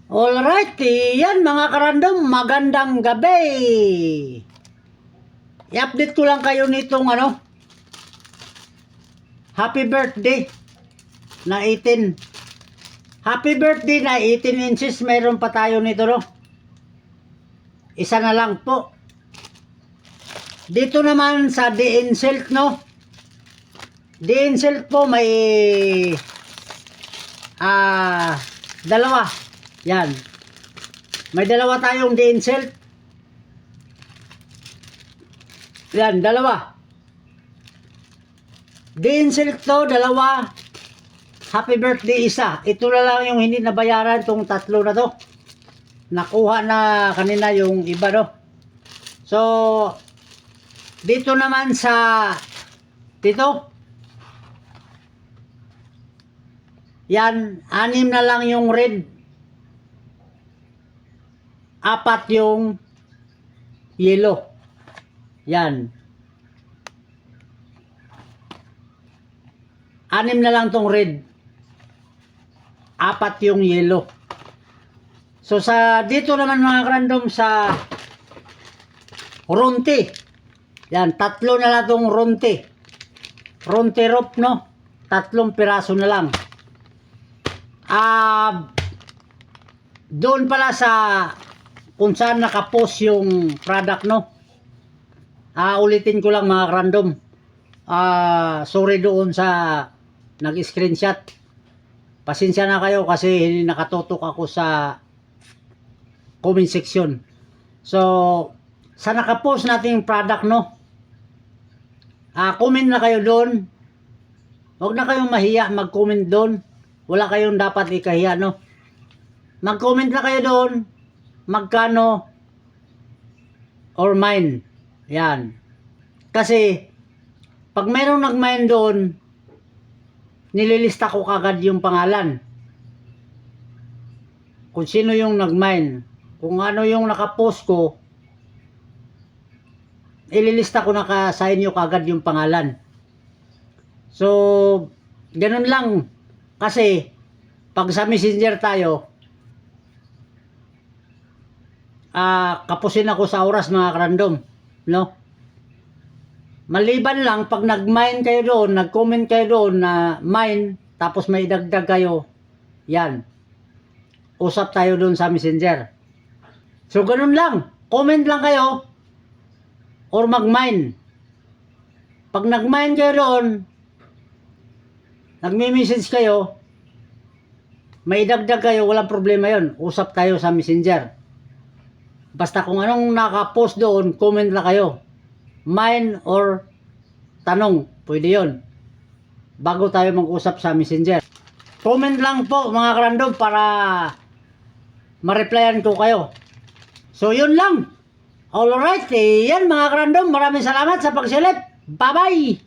Alright, yan mga karandom, magandang gabi. I-update ko lang kayo nitong happy birthday na 18. Happy birthday na 18 inches, mayroon pa tayo nito, no? Isa na lang po. Dito naman sa D-Insult, no? D-Insult po may dalawa. Yan. May dalawa tayong D-Insult. Yan, dalawa. D-Insult to, dalawa. Happy birthday isa. Ito na lang yung hindi nabayaran, tong tatlo na to. Nakuha na kanina yung iba, no? So, dito naman sa dito. Yan, 6 na lang yung red. 4 yung yellow. Yan. 6 na lang tong red. 4 yung yellow. So sa dito naman mga random sa Ronte. Yan, 3 na lang tong Ronte. Ronte rope, no? 3 piraso na lang. Doon pala sa kung saan nakapost yung product, no? Ulitin ko lang mga random. Sorry doon sa nag-screenshot. Pasensya na kayo kasi hindi nakatutok ako sa comment section. So, sa nakapost nating product, no? Comment na kayo doon. Huwag na kayong mahiya mag-comment doon. Wala kayong dapat ikahiya, no? Mag-comment na kayo doon. Magkano or mine. Yan. Kasi, pag mayroong nag-mine doon, nililista ko kagad yung pangalan. Kung sino yung nag-mine. Kung ano yung nakapost ko, ililista ko na sa inyo kagad yung pangalan. So, ganun lang. Kasi, pag sa messenger tayo, kapusin ako sa oras mga karandom, no? Maliban lang pag nag-mine kayo doon, nag-comment kayo doon na mine, tapos may dagdag kayo, yan. Usap tayo doon sa messenger. So ganun lang, comment lang kayo or mag-mine. Pag nag-mine kayo doon, nagme-message kayo, may dagdag kayo, walang problema yon. Usap tayo sa messenger. Basta kung anong nakapost doon, comment lang kayo. Mine or tanong, pwede yon. Bago tayo mag-usap sa messenger. Comment lang po mga karandom para ma-replyan ko kayo. So yun lang. Alright, yan mga karandom, maraming salamat sa pagsilip. Bye-bye!